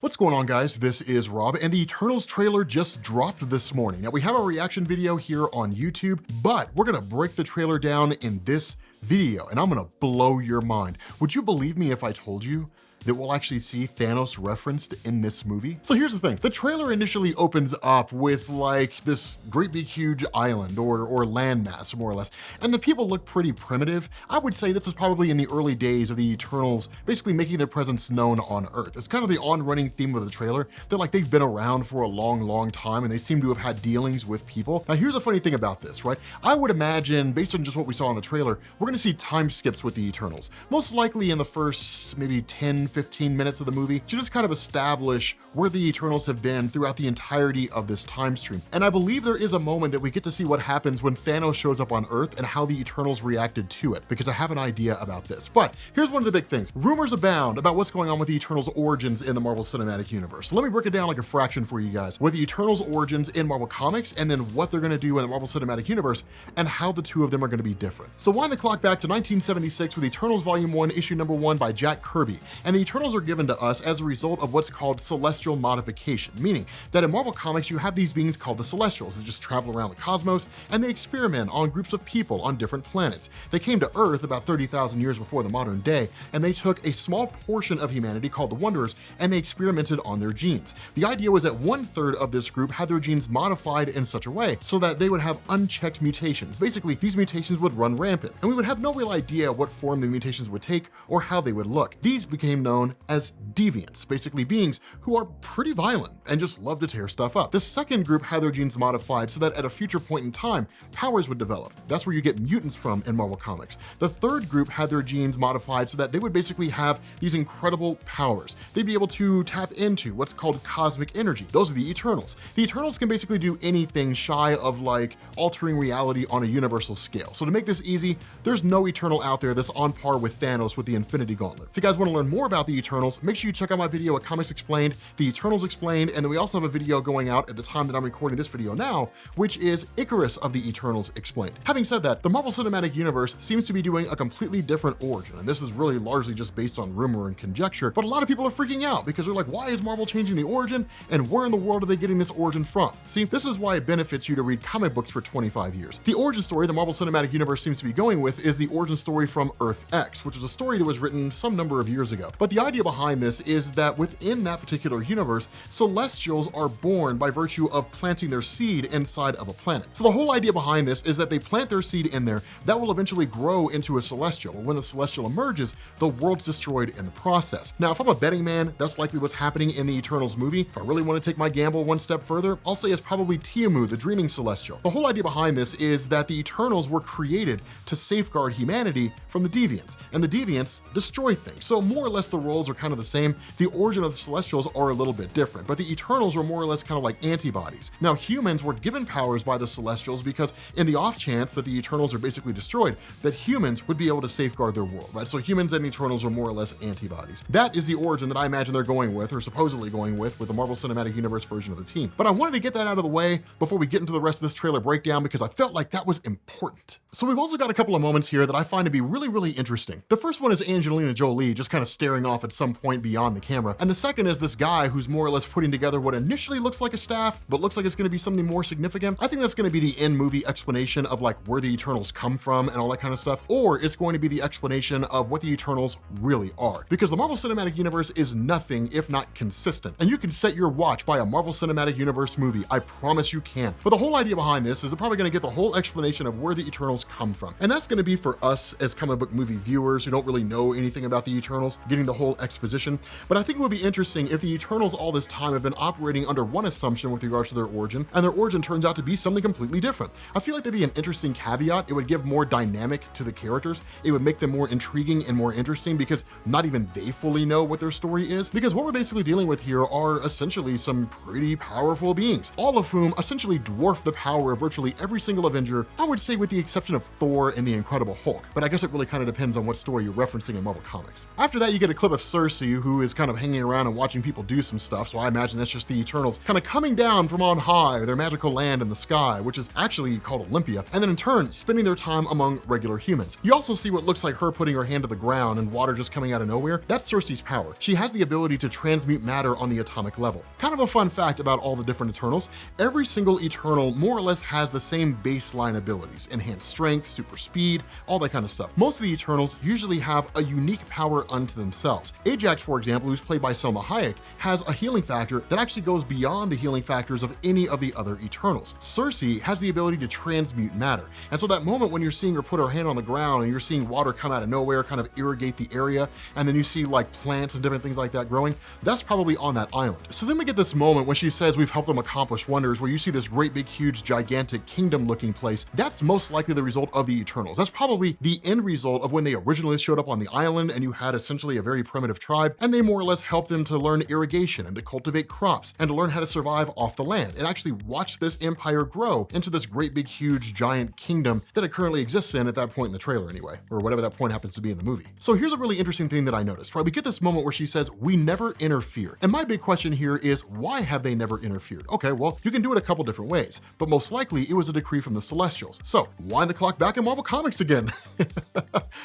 What's going on, guys? This is Rob, and the Eternals trailer just dropped this morning. Now, we have a reaction video here on YouTube, but we're gonna break the trailer down in this video, and I'm gonna blow your mind. Would you believe me if I told you that we'll actually see Thanos referenced in this movie? So here's the thing. The trailer initially opens up with like this great big huge island or landmass, more or less, and the people look pretty primitive. I would say this is probably in the early days of the Eternals basically making their presence known on Earth. It's kind of the on-running theme of the trailer that like they've been around for a long time and they seem to have had dealings with people. Now here's the funny thing about this, right? I would imagine, based on just what we saw in the trailer, we're gonna see time skips with the Eternals. Most likely in the first maybe 10-15 minutes of the movie to just kind of establish where the Eternals have been throughout the entirety of this time stream. And I believe there is a moment that we get to see what happens when Thanos shows up on Earth and how the Eternals reacted to it, because I have an idea about this. But here's one of the big things. Rumors abound about what's going on with the Eternals' origins in the Marvel Cinematic Universe. So let me break it down like a fraction for you guys, with the Eternals' origins in Marvel Comics and then what they're gonna do in the Marvel Cinematic Universe and how the two of them are gonna be different. So wind the clock back to 1976 with Eternals Volume 1, Issue number 1 by Jack Kirby. And the Eternals are given to us as a result of what's called celestial modification, meaning that in Marvel Comics you have these beings called the Celestials that just travel around the cosmos and they experiment on groups of people on different planets. They came to Earth about 30,000 years before the modern day, and they took a small portion of humanity called the Wanderers and they experimented on their genes. The idea was that 1/3 of this group had their genes modified in such a way so that they would have unchecked mutations. Basically, these mutations would run rampant, and we would have no real idea what form the mutations would take or how they would look. These became known as deviants, basically beings who are pretty violent and just love to tear stuff up. The second group had their genes modified so that at a future point in time, powers would develop. That's where you get mutants from in Marvel Comics. The third group had their genes modified so that they would basically have these incredible powers. They'd be able to tap into what's called cosmic energy. Those are the Eternals. The Eternals can basically do anything shy of like altering reality on a universal scale. So to make this easy, there's no Eternal out there that's on par with Thanos with the Infinity Gauntlet. If you guys want to learn more about the Eternals, make sure you check out my video at Comics Explained, the Eternals Explained, and then we also have a video going out at the time that I'm recording this video now, which is Icarus of the Eternals Explained. Having said that, the Marvel Cinematic Universe seems to be doing a completely different origin, and this is really largely just based on rumor and conjecture, but a lot of people are freaking out because they're like, why is Marvel changing the origin, and where in the world are they getting this origin from? See, this is why it benefits you to read comic books for 25 years. The origin story the Marvel Cinematic Universe seems to be going with is the origin story from Earth X, which is a story that was written some number of years ago. But the idea behind this is that within that particular universe, Celestials are born by virtue of planting their seed inside of a planet. So the whole idea behind this is that they plant their seed in there, that will eventually grow into a Celestial. But when the Celestial emerges, the world's destroyed in the process. Now, if I'm a betting man, that's likely what's happening in the Eternals movie. If I really want to take my gamble one step further, I'll say it's probably Tiamu, the Dreaming Celestial. The whole idea behind this is that the Eternals were created to safeguard humanity from the Deviants, and the Deviants destroy things. So more or less the roles are kind of the same. The origin of the Celestials are a little bit different, but the Eternals were more or less kind of like antibodies. Now, humans were given powers by the Celestials because in the off chance that the Eternals are basically destroyed, that humans would be able to safeguard their world, right? So humans and Eternals are more or less antibodies. That is the origin that I imagine they're going with, or supposedly going with the Marvel Cinematic Universe version of the team. But I wanted to get that out of the way before we get into the rest of this trailer breakdown because I felt like that was important. So we've also got a couple of moments here that I find to be really interesting. The first one is Angelina Jolie just kind of staring off at some point beyond the camera. And the second is this guy who's more or less putting together what initially looks like a staff, but looks like it's gonna be something more significant. I think that's gonna be the end movie explanation of like where the Eternals come from and all that kind of stuff, or it's going to be the explanation of what the Eternals really are. Because the Marvel Cinematic Universe is nothing if not consistent. And you can set your watch by a Marvel Cinematic Universe movie, I promise you can. But the whole idea behind this is they're probably gonna get the whole explanation of where the Eternals come from. And that's gonna be for us as comic book movie viewers who don't really know anything about the Eternals, getting the whole exposition. But I think it would be interesting if the Eternals all this time have been operating under one assumption with regards to their origin, and their origin turns out to be something completely different. I feel like that'd be an interesting caveat. It would give more dynamic to the characters. It would make them more intriguing and more interesting because not even they fully know what their story is. Because what we're basically dealing with here are essentially some pretty powerful beings, all of whom essentially dwarf the power of virtually every single Avenger, I would say with the exception of Thor and the Incredible Hulk. But I guess it really kind of depends on what story you're referencing in Marvel Comics. After that, you get a clip clip of Cersei, who is kind of hanging around and watching people do some stuff, so I imagine that's just the Eternals kind of coming down from on high, their magical land in the sky, which is actually called Olympia, and then in turn, spending their time among regular humans. You also see what looks like her putting her hand to the ground and water just coming out of nowhere. That's Cersei's power. She has the ability to transmute matter on the atomic level. Kind of a fun fact about all the different Eternals, every single Eternal more or less has the same baseline abilities, enhanced strength, super speed, all that kind of stuff. Most of the Eternals usually have a unique power unto themselves. Ajax, for example, who's played by Selma Hayek, has a healing factor that actually goes beyond the healing factors of any of the other Eternals. Cersei has the ability to transmute matter, and so that moment when you're seeing her put her hand on the ground and you're seeing water come out of nowhere, kind of irrigate the area, and then you see like plants and different things like that growing, that's probably on that island. So then we get this moment when she says we've helped them accomplish wonders, where you see this great big huge gigantic kingdom looking place. That's most likely the result of the Eternals. That's probably the end result of when they originally showed up on the island and you had essentially a very primitive tribe, and they more or less helped them to learn irrigation and to cultivate crops and to learn how to survive off the land and actually watch this empire grow into this great big huge giant kingdom that it currently exists in at that point in the trailer anyway, or whatever that point happens to be in the movie. So here's a really interesting thing that I noticed, right? We get this moment where she says, we never interfere. And my big question here is, why have they never interfered? Okay, well, you can do it a couple different ways, but most likely it was a decree from the Celestials. So wind the clock back in Marvel Comics again.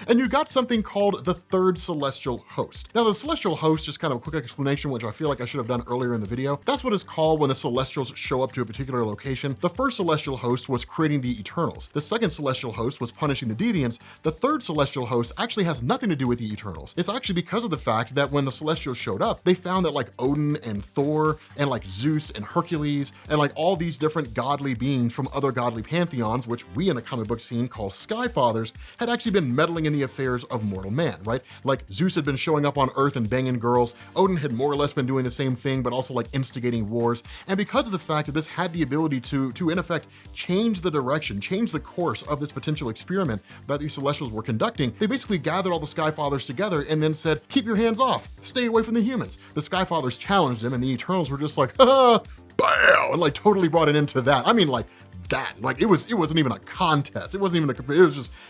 And you got something called the third Celestial Host. Now the Celestial Host, just kind of a quick explanation, which I feel like I should have done earlier in the video. That's what it's called when the Celestials show up to a particular location. The first Celestial Host was creating the Eternals. The second Celestial Host was punishing the Deviants. The third Celestial Host actually has nothing to do with the Eternals. It's actually because of the fact that when the Celestials showed up, they found that like Odin and Thor and like Zeus and Hercules and like all these different godly beings from other godly pantheons, which we in the comic book scene call Sky Fathers, had actually been meddling in the affairs of mortal man, right? Like Zeus had been showing up on Earth and banging girls. Odin had more or less been doing the same thing, but also like instigating wars. And because of the fact that this had the ability to in effect change the direction, change the course of this potential experiment that these Celestials were conducting, they basically gathered all the Sky Fathers together and then said, keep your hands off, stay away from the humans. The Sky Fathers challenged them and the Eternals were just like, bam, and like totally brought it into that. I mean, like that, like it wasn't even a contest. It wasn't even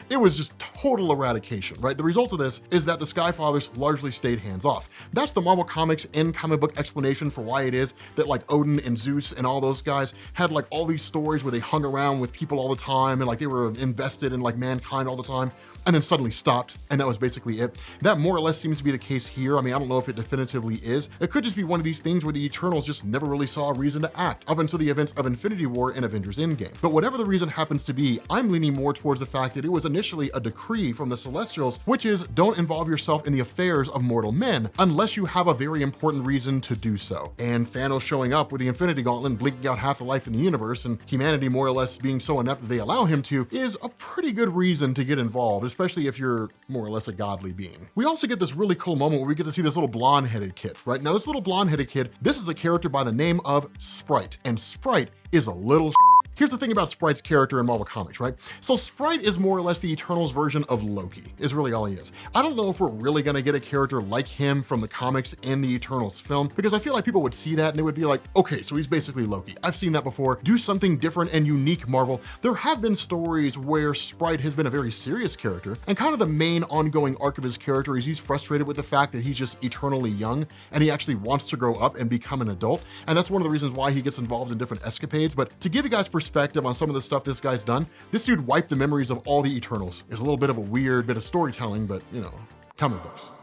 it was just total eradication, right? The result of this is that the Sky Fathers largely stayed hands off. That's the Marvel Comics and comic book explanation for why it is that like Odin and Zeus and all those guys had like all these stories where they hung around with people all the time and like they were invested in like mankind all the time, and then suddenly stopped, and that was basically it. That more or less seems to be the case here. I mean, I don't know if it definitively is. It could just be one of these things where the Eternals just never really saw a reason to act up until the events of Infinity War and Avengers Endgame. But whatever the reason happens to be, I'm leaning more towards the fact that it was initially a decree from the Celestials, which is don't involve yourself in the affairs of mortal men unless you have a very important reason to do so. And Thanos showing up with the Infinity Gauntlet, blinking out half the life in the universe, and humanity more or less being so inept that they allow him to, is a pretty good reason to get involved, especially if you're more or less a godly being. We also get this really cool moment where we get to see this little blonde-headed kid, right? Now this little blonde-headed kid, this is a character by the name of Sprite, and Sprite is a little Here's the thing about Sprite's character in Marvel Comics, right? So Sprite is more or less the Eternals version of Loki, is really all he is. I don't know if we're really gonna get a character like him from the comics in the Eternals film, because I feel like people would see that and they would be like, okay, so he's basically Loki. I've seen that before. Do something different and unique, Marvel. There have been stories where Sprite has been a very serious character, and kind of the main ongoing arc of his character is he's frustrated with the fact that he's just eternally young and he actually wants to grow up and become an adult. And that's one of the reasons why he gets involved in different escapades. But to give you guys perspective on some of the stuff this guy's done, this dude wiped the memories of all the Eternals. It's a little bit of a weird bit of storytelling, but you know, comic books.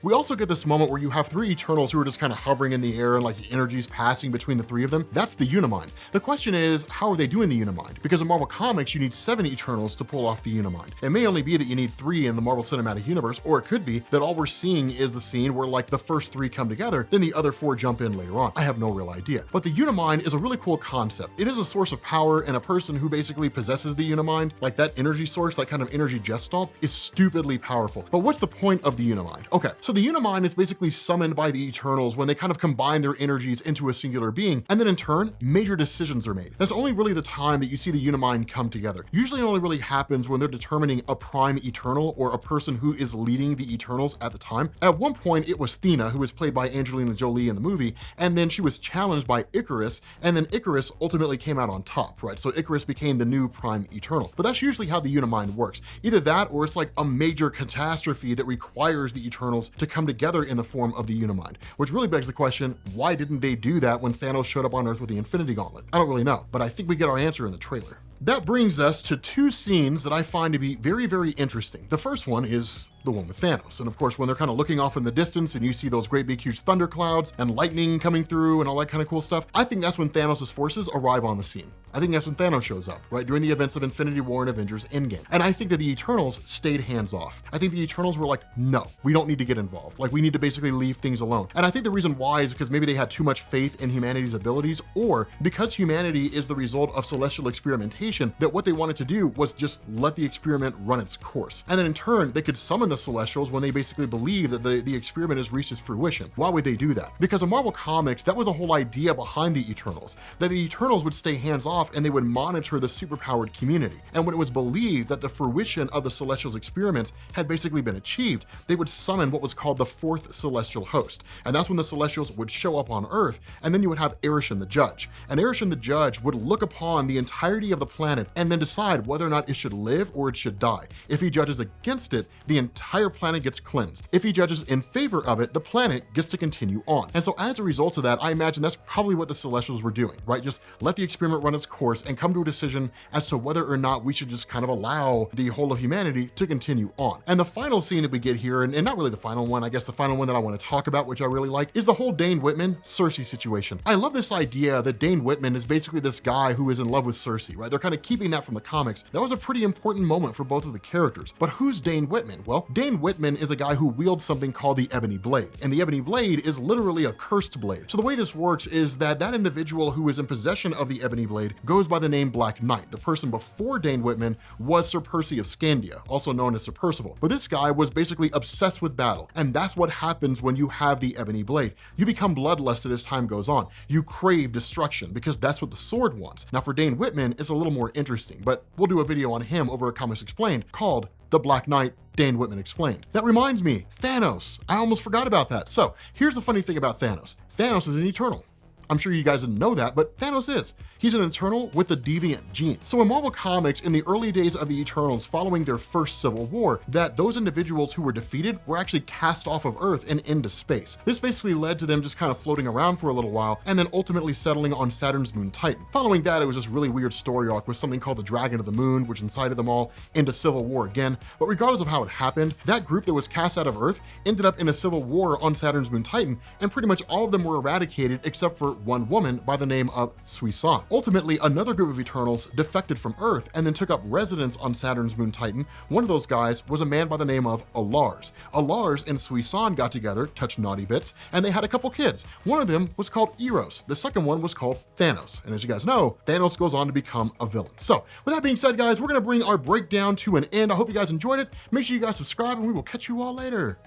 We also get this moment where you have three Eternals who are just kind of hovering in the air and like energies passing between the three of them. That's the Uni-Mind. The question is, how are they doing the Uni-Mind? Because in Marvel Comics, you need 7 Eternals to pull off the Uni-Mind. It may only be that you need 3 in the Marvel Cinematic Universe, or it could be that all we're seeing is the scene where like the first 3 come together, then the other 4 jump in later on. I have no real idea. But the Uni-Mind is a really cool concept. It is a source of power, and a person who basically possesses the Uni-Mind, like that energy source, that kind of energy gestalt, is stupidly powerful. But what's the point of the Uni-Mind? Okay, so the Uni-Mind is basically summoned by the Eternals when they kind of combine their energies into a singular being, and then in turn, major decisions are made. That's only really the time that you see the Uni-Mind come together. Usually it only really happens when they're determining a prime Eternal or a person who is leading the Eternals at the time. At one point, it was Thena, who was played by Angelina Jolie in the movie, and then she was challenged by Icarus, and then Icarus ultimately came out on top, right? So Icarus became the new prime Eternal. But that's usually how the Uni-Mind works. Either that, or it's like a major catastrophe that requires the Eternals to come together in the form of the Uni-Mind, which really begs the question, why didn't they do that when Thanos showed up on Earth with the Infinity Gauntlet? I don't really know, but I think we get our answer in the trailer. That brings us to two scenes that I find to be very, very interesting. The first one is the one with Thanos. And of course, when they're kind of looking off in the distance and you see those great big huge thunder clouds and lightning coming through and all that kind of cool stuff, I think that's when Thanos' forces arrive on the scene. I think that's when Thanos shows up, right? During the events of Infinity War and Avengers Endgame. And I think that the Eternals stayed hands off. I think the Eternals were like, no, we don't need to get involved. Like, we need to basically leave things alone. And I think the reason why is because maybe they had too much faith in humanity's abilities, or because humanity is the result of celestial experimentation, that what they wanted to do was just let the experiment run its course. And then in turn, they could summon the Celestials when they basically believe that the experiment has reached its fruition. Why would they do that? Because in Marvel Comics, that was the whole idea behind the Eternals, that the Eternals would stay hands off and they would monitor the superpowered community. And when it was believed that the fruition of the Celestials' experiments had basically been achieved, they would summon what was called the fourth celestial host. And that's when the Celestials would show up on Earth, and then you would have Arishan the Judge. And Arishan the Judge would look upon the entirety of the planet and then decide whether or not it should live or it should die. If he judges against it, the entire planet gets cleansed. If he judges in favor of it, the planet gets to continue on. And so as a result of that, I imagine that's probably what the Celestials were doing, right? Just let the experiment run its course and come to a decision as to whether or not we should just kind of allow the whole of humanity to continue on. And the final scene that we get here, and not really the final one, I guess the final one that I want to talk about, which I really like, is the whole Dane Whitman Cersei situation. I love this idea that Dane Whitman is basically this guy who is in love with Cersei, right? They're kind of keeping that from the comics. That was a pretty important moment for both of the characters. But who's Dane Whitman? Well, Dane Whitman is a guy who wields something called the Ebony Blade. And the Ebony Blade is literally a cursed blade. So the way this works is that that individual who is in possession of the Ebony Blade goes by the name Black Knight. The person before Dane Whitman was Sir Percy of Scandia, also known as Sir Percival. But this guy was basically obsessed with battle. And that's what happens when you have the Ebony Blade. You become bloodlusted as time goes on. You crave destruction because that's what the sword wants. Now for Dane Whitman, it's a little more interesting, but we'll do a video on him over at Comics Explained called The Black Knight Dane Whitman Explained. That reminds me, Thanos. I almost forgot about that. So here's the funny thing about Thanos. Thanos is an Eternal. I'm sure you guys didn't know that, but Thanos is. He's an Eternal with the deviant gene. So in Marvel Comics, in the early days of the Eternals following their first civil war, that those individuals who were defeated were actually cast off of Earth and into space. This basically led to them just kind of floating around for a little while and then ultimately settling on Saturn's moon Titan. Following that, it was this really weird story arc with something called the Dragon of the Moon, which incited them all into civil war again. But regardless of how it happened, that group that was cast out of Earth ended up in a civil war on Saturn's moon Titan, and pretty much all of them were eradicated except for one woman by the name of Suisan. Ultimately, another group of Eternals defected from Earth and then took up residence on Saturn's moon Titan. One of those guys was a man by the name of Alars. Alars and Suisan got together, touched naughty bits, and they had a couple kids. One of them was called Eros. The second one was called Thanos. And as you guys know, Thanos goes on to become a villain. So with that being said, guys, we're gonna bring our breakdown to an end. I hope you guys enjoyed it. Make sure you guys subscribe and we will catch you all later.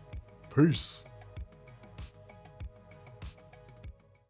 Peace.